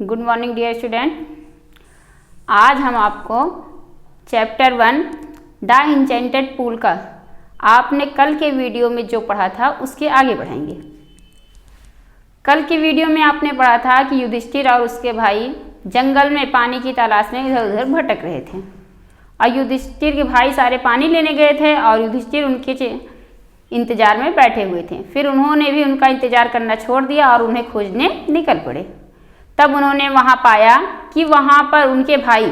Good morning dear student. आज हम आपको चैप्टर 1 द इंचेंटेड पूल का आपने कल के वीडियो में जो पढ़ा था उसके आगे बढ़ाएंगे। कल के वीडियो में आपने पढ़ा था कि युधिष्ठिर और उसके भाई जंगल में पानी की तलाश में इधर उधर भटक रहे थे और युधिष्ठिर के भाई सारे पानी लेने गए थे और युधिष्ठिर उनके इंतजार में बैठे हुए थे। फिर उन्होंने भी उनका इंतजार करना छोड़ दिया और उन्हें खोजने निकल पड़े। तब उन्होंने वहाँ पाया कि वहाँ पर उनके भाई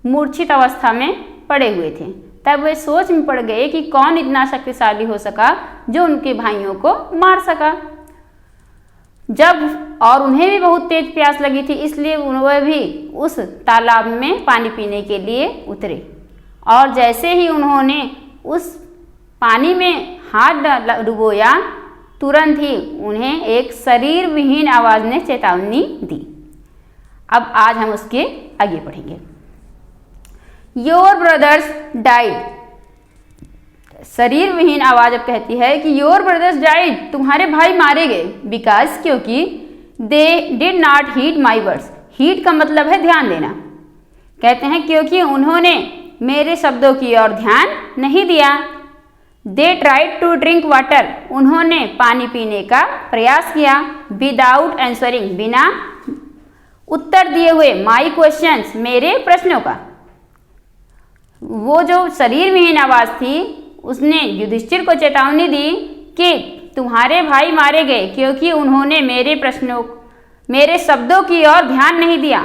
मूर्छित अवस्था में पड़े हुए थे। तब वे सोच में पड़ गए कि कौन इतना शक्तिशाली हो सका जो उनके भाइयों को मार सका। और उन्हें भी बहुत तेज प्यास लगी थी, इसलिए वह भी उस तालाब में पानी पीने के लिए उतरे। और जैसे ही उन्होंने उस पानी में हाथ डुबोया, तुरंत ही उन्हें एक शरीर विहीन आवाज ने चेतावनी दी। अब आज हम उसके आगे पढ़ेंगे। Your brothers died. शरीर विहीन आवाज अब कहती है कि योर ब्रदर्स डाइड, तुम्हारे भाई मारे गए। बिकॉज क्योंकि they did not heed my words. Heed का मतलब है ध्यान देना। कहते हैं क्योंकि उन्होंने मेरे शब्दों की ओर ध्यान नहीं दिया। They tried to drink water. उन्होंने पानी पीने का प्रयास किया। विदाउट आंसरिंग, बिना उत्तर दिए हुए। माई क्वेश्चंस, मेरे प्रश्नों का। वो जो शरीर विहीन आवाज थी उसने युधिष्ठिर को चेतावनी दी कि तुम्हारे भाई मारे गए क्योंकि उन्होंने मेरे शब्दों की ओर ध्यान नहीं दिया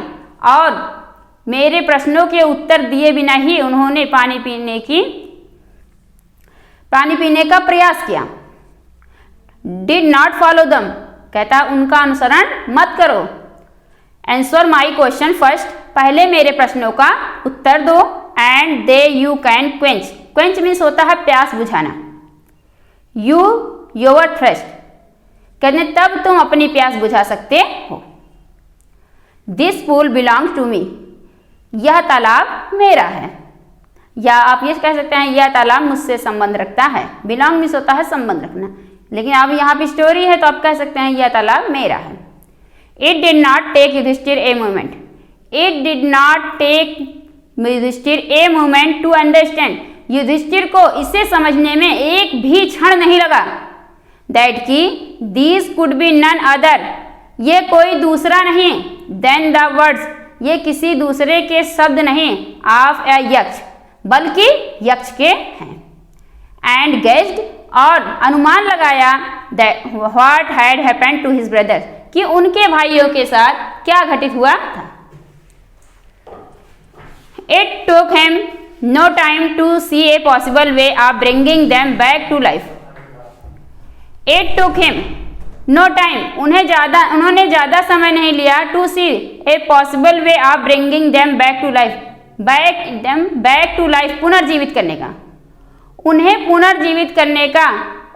और मेरे प्रश्नों के उत्तर दिए बिना ही उन्होंने पानी पीने का प्रयास किया। डिड नॉट फॉलो दम, कहता उनका अनुसरण मत करो। आंसर माई क्वेश्चन फर्स्ट, पहले मेरे प्रश्नों का उत्तर दो। And they you can quench. Quench means होता है प्यास बुझाना। यू योर थ्रस्ट, कहते तब तुम अपनी प्यास बुझा सकते हो। This pool belongs to me, यह तालाब मेरा है। या आप ये कह सकते हैं यह तालाब मुझसे संबंध रखता है। बिलोंग मीन्स होता है संबंध रखना, लेकिन अब यहाँ पे स्टोरी है तो आप कह सकते हैं यह तालाब मेरा है। It did not take Yudhishthir a moment. It did not take Yudhishthir a moment to understand. Yudhishthir को इसे समझने में एक भी क्षण नहीं लगा। दैट की these could be none other, ये कोई दूसरा नहीं। देन द वर्ड्स, ये किसी दूसरे के शब्द नहीं। ऑफ ए यक्ष, बल्कि यक्ष के हैं। एंड गेस्ड, और अनुमान लगाया what had happened to his brother, कि उनके भाइयों के साथ क्या घटित हुआ था। It took him no time to see a possible way of bringing them back to life. It took him no time, उन्होंने ज्यादा समय नहीं लिया। To see a possible way of bringing them back to life, back to life, पुनर्जीवित करने का। उन्हें पुनर्जीवित करने का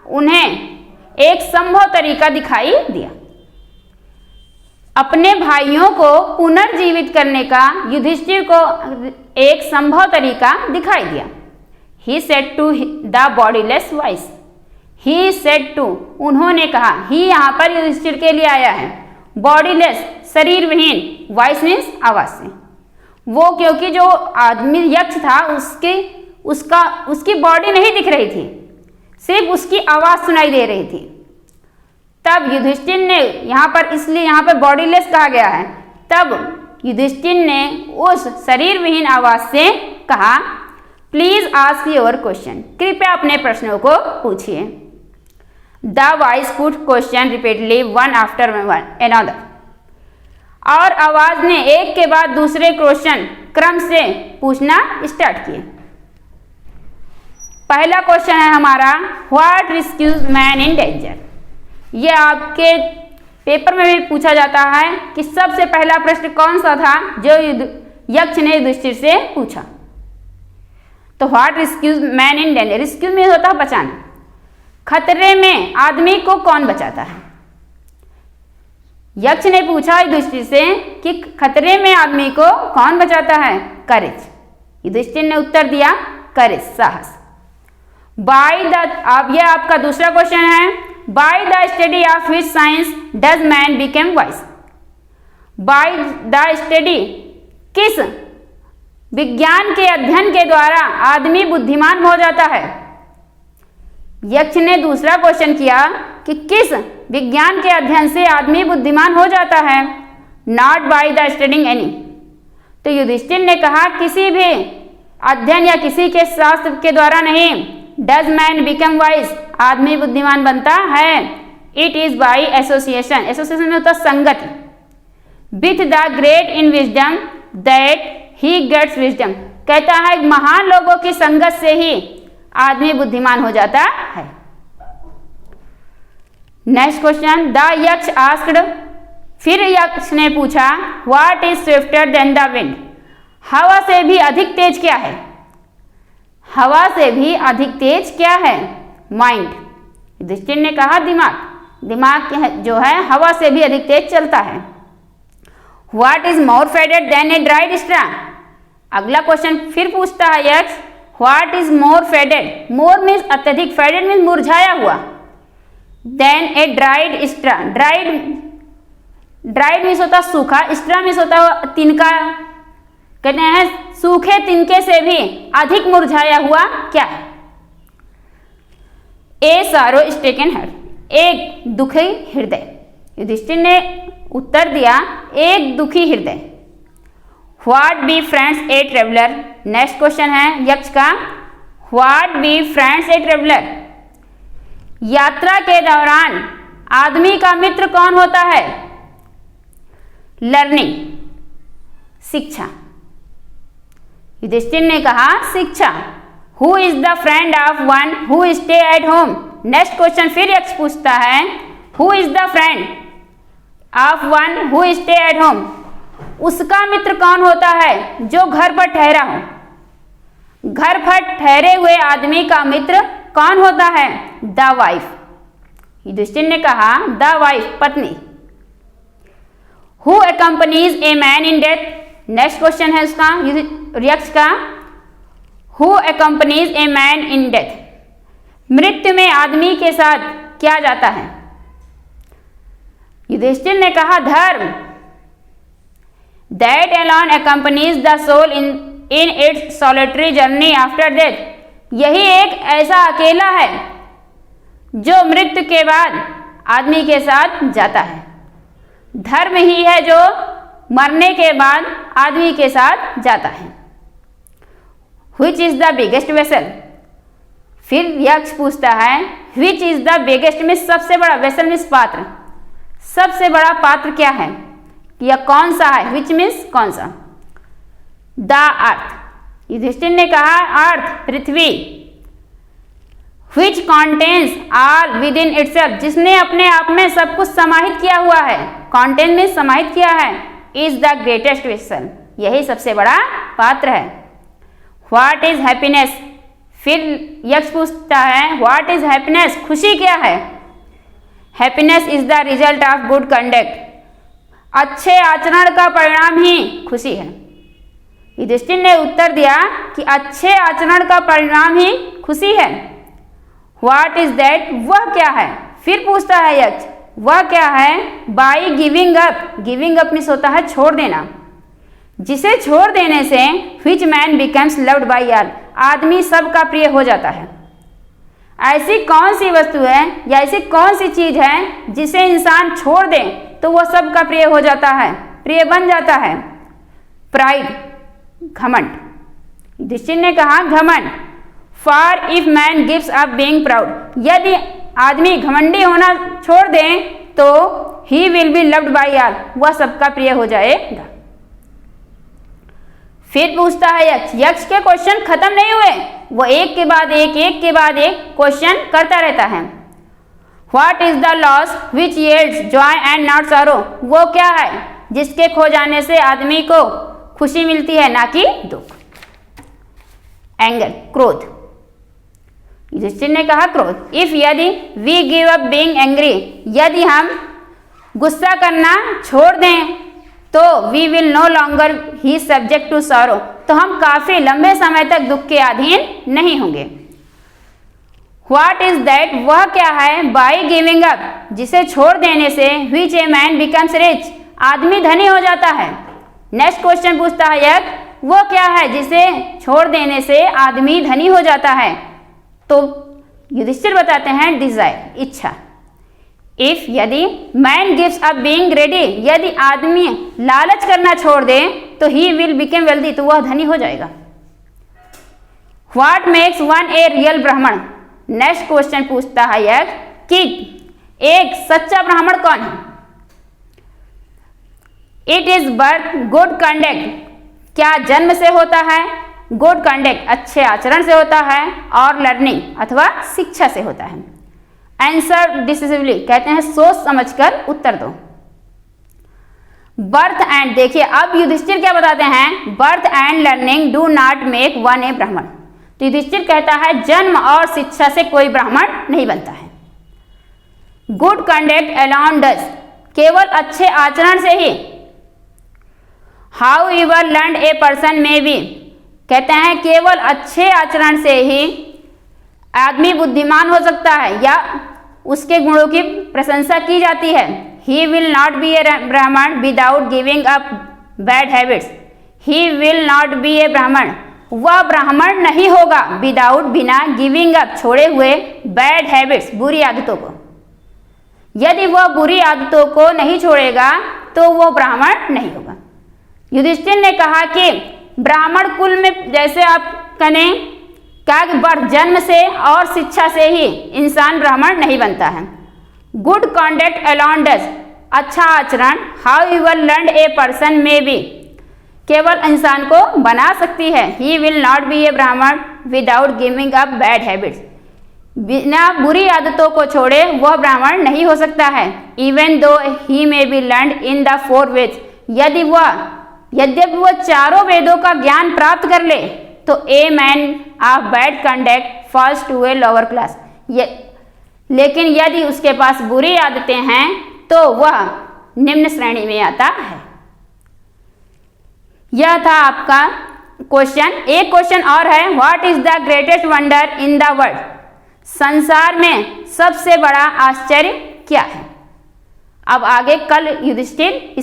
उन्हें एक संभव तरीका दिखाई दिया। अपने भाइयों को पुनर्जीवित करने का युधिष्ठिर को एक संभव तरीका दिखाई दिया। He said to the bodiless voice. He said to, उन्होंने कहा। ही यहाँ पर युधिष्ठिर के लिए आया है। बॉडीलेस, शरीर विहीन। वॉइस मीन्स आवाज से। वो क्योंकि जो आदमी यक्ष था उसकी बॉडी नहीं दिख रही थी, सिर्फ उसकी आवाज सुनाई दे रही थी। तब युधिष्ठिर ने यहाँ पर, इसलिए यहाँ पर बॉडीलेस कहा गया है। तब युधिष्ठिर ने उस शरीर विहीन आवाज से कहा प्लीज आस्क योर क्वेश्चन, कृपया अपने प्रश्नों को पूछिए। The voice put question repeatedly one after another, और आवाज ने एक के बाद दूसरे क्वेश्चन क्रम से पूछना स्टार्ट किए। पहला क्वेश्चन है हमारा, what rescues man in danger. यह आपके पेपर में भी पूछा जाता है कि सबसे पहला प्रश्न कौन सा था जो यक्ष ने युधिष्ठिर से पूछा। तो what rescues man in danger, rescue में होता है बचाना। खतरे में आदमी को कौन बचाता है। यक्ष ने पूछा युधिष्ठिर से कि खतरे में आदमी को कौन बचाता है। करेज। युधिष्ठिर ने उत्तर दिया करेज, साहस। बाय द, अब यह आपका दूसरा क्वेश्चन है, by the study of which science does man became wise. By the study, किस विज्ञान के अध्ययन के द्वारा आदमी बुद्धिमान हो जाता है। यक्ष ने दूसरा क्वेश्चन किया कि किस विज्ञान के अध्ययन से आदमी बुद्धिमान हो जाता है। Not by the studying any. तो युधिष्ठिर ने कहा किसी भी अध्ययन या किसी के शास्त्र के द्वारा नहीं। डज मैन बिकम वाइज, आदमी बुद्धिमान बनता है। It is by association, association में होता संगत। With the great in wisdom that he gets wisdom, कहता है महान लोगों की संगत से ही आदमी बुद्धिमान हो जाता है। नेक्स्ट क्वेश्चन, द यक्ष आस्क्ड, फिर यक्ष ने पूछा what is swifter than the wind, हवा से भी अधिक तेज क्या है। हवा से भी अधिक तेज क्या है? माइंड। युधिष्ठिर ने कहा दिमाग, दिमाग जो है हवा से भी अधिक तेज चलता है। What is more faded than a dried straw, अगला क्वेश्चन फिर पूछता है Yaksha what is more faded, more means अत्यधिक, फेडेड मीन्स मुरझाया हुआ, than a dried straw, dried means होता सूखा, स्ट्रा मीन्स होता तिनका, कहते हैं सूखे तिनके से भी अधिक मुरझाया हुआ क्या है। ए सारो स्टेकन हार्ट, एक दुखी हृदय। युधिष्ठिर ने उत्तर दिया एक दुखी हृदय। What be friends a traveller, next question है यक्ष का, what be friends a traveller, यात्रा के दौरान आदमी का मित्र कौन होता है। लर्निंग, शिक्षा। युधिष्ठिर ने कहा शिक्षा। Who is the friend of one who stay at home, next question फिर यक्ष पूछता है who is the friend of one who stay at home, उसका मित्र कौन होता है जो घर पर ठहरा हो। घर पर ठहरे हुए आदमी का मित्र कौन होता है? The wife. युधिष्ठिर ने कहा द वाइफ, पत्नी। Who accompanies a man in death, next question है उसका यक्ष का, who accompanies a man in death, मृत्यु में आदमी के साथ क्या जाता है। युधिष्ठिर ने कहा धर्म। That alone accompanies the soul in its solitary journey after death, यही एक ऐसा अकेला है जो मृत्यु के बाद आदमी के साथ जाता है। धर्म ही है जो मरने के बाद आदमी के साथ जाता है। Which is the biggest vessel, फिर यक्ष पूछता है which is the biggest में सबसे बड़ा, vessel मीन्स पात्र, सबसे बड़ा पात्र क्या है या कौन सा है। विच मीन्स कौन सा। द अर्थ, युधिष्ठिर ने कहा अर्थ, पृथ्वी। Which contains all within itself, जिसने अपने आप में सब कुछ समाहित किया हुआ है। कॉन्टेन में समाहित किया है। इज द ग्रेटेस्ट वेसल, यही सबसे बड़ा पात्र है। व्हाट इज हैप्पीनेस, फिर यक्ष पूछता है व्हाट इज हैप्पीनेस, खुशी क्या है। Happiness is the result of good conduct, अच्छे आचरण का परिणाम ही खुशी है। युधिष्ठिर ने उत्तर दिया कि अच्छे आचरण का परिणाम ही खुशी है। व्हाट इज दैट, वह क्या है। फिर पूछता है यक्ष वह क्या है। By giving up, giving up means होता है छोड़ देना, जिसे छोड़ देने से which man becomes loved by all, आदमी सबका प्रिय हो जाता है। ऐसी कौन सी वस्तु है या ऐसी कौन सी चीज है जिसे इंसान छोड़ दे तो वह सबका प्रिय हो जाता है, प्रिय बन जाता है। प्राइड, घमंड। युधिष्ठिर ने कहा घमंड। For if man gives up being proud, यदि आदमी घमंडी होना छोड़ दे तो he will be loved by all, वह सबका प्रिय हो जाएगा। फिर पूछता है यक्ष, यक्ष के क्वेश्चन खत्म नहीं हुए, वो एक के बाद एक क्वेश्चन करता रहता है। What is the loss which yields Joy and not sorrow, वो क्या है जिसके खो जाने से आदमी को खुशी मिलती है ना कि दुख। एंगर, क्रोध। युधिष्ठिर ने कहा क्रोध। इफ यदि we give up being angry, यदि हम गुस्सा करना छोड़ दें तो we will no longer be subject to sorrow, तो हम काफी लंबे समय तक दुख के अधीन नहीं होंगे। व्हाट इज दैट, वह क्या है। बाई गिविंग अप, जिसे छोड़ देने से which a man becomes rich, आदमी धनी हो जाता है। नेक्स्ट क्वेश्चन पूछता है यज्ञ, वो क्या है जिसे छोड़ देने से आदमी धनी हो जाता है? तो युधिष्ठिर बताते हैं डिजायर, इच्छा। इफ यदि man gives up being ready, यदि आदमी लालच करना छोड़ दे तो ही विल बिकम वेल्दी, तो वह धनी हो जाएगा। What makes one a real ब्राह्मण? नेक्स्ट क्वेश्चन पूछता है यज्ञ कि एक सच्चा ब्राह्मण कौन है? It is birth good conduct, क्या जन्म से होता है? गुड कंडक्ट, अच्छे आचरण से होता है, और लर्निंग अथवा शिक्षा से होता है। आंसर डिसिसिवली, कहते हैं सोच समझकर उत्तर दो। बर्थ एंड, देखिए अब युधिष्ठिर क्या बताते हैं, birth and learning do not make one a Brahmin. तो युधिष्ठिर कहता है जन्म और शिक्षा से कोई ब्राह्मण नहीं बनता है। गुड कंडक्ट अलोन डज, केवल अच्छे आचरण से ही। However learn a person may be, कहते हैं केवल अच्छे आचरण से ही आदमी बुद्धिमान हो सकता है या उसके गुणों की प्रशंसा की जाती है। He will not be a Brahmin without giving up bad habits, he will not be a Brahmin, वह ब्राह्मण नहीं होगा विदाउट, बिना, गिविंग अप, छोड़े हुए, बैड हैबिट्स, बुरी आदतों को। यदि वह बुरी आदतों को नहीं छोड़ेगा तो वह ब्राह्मण नहीं होगा। युधिष्ठिर ने कहा कि ब्राह्मण कुल में जैसे आप कहें क्या बर्थ, जन्म से और शिक्षा से ही इंसान ब्राह्मण नहीं बनता है। गुड कॉन्डक्ट अलोन डज, अच्छा आचरण, how ever learn a person may B, केवल इंसान को बना सकती है। He will not be a Brahmin without giving up bad habits, बिना बुरी आदतों को छोड़े वह ब्राह्मण नहीं हो सकता है। Even though he may be learn in the four Vedas, यद्यपि वह चारों वेदों का ज्ञान प्राप्त कर ले तो a man of bad conduct falls to a lower class, लेकिन यदि उसके पास बुरी आदतें हैं तो वह निम्न श्रेणी में आता है। यह था आपका क्वेश्चन। एक क्वेश्चन और है, what is the greatest wonder in the world, संसार में सबसे बड़ा आश्चर्य क्या है? अब आगे कल युधिष्ठिर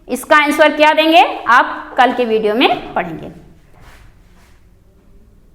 इसका आंसर क्या देंगे आप कल के वीडियो में पढ़ेंगे।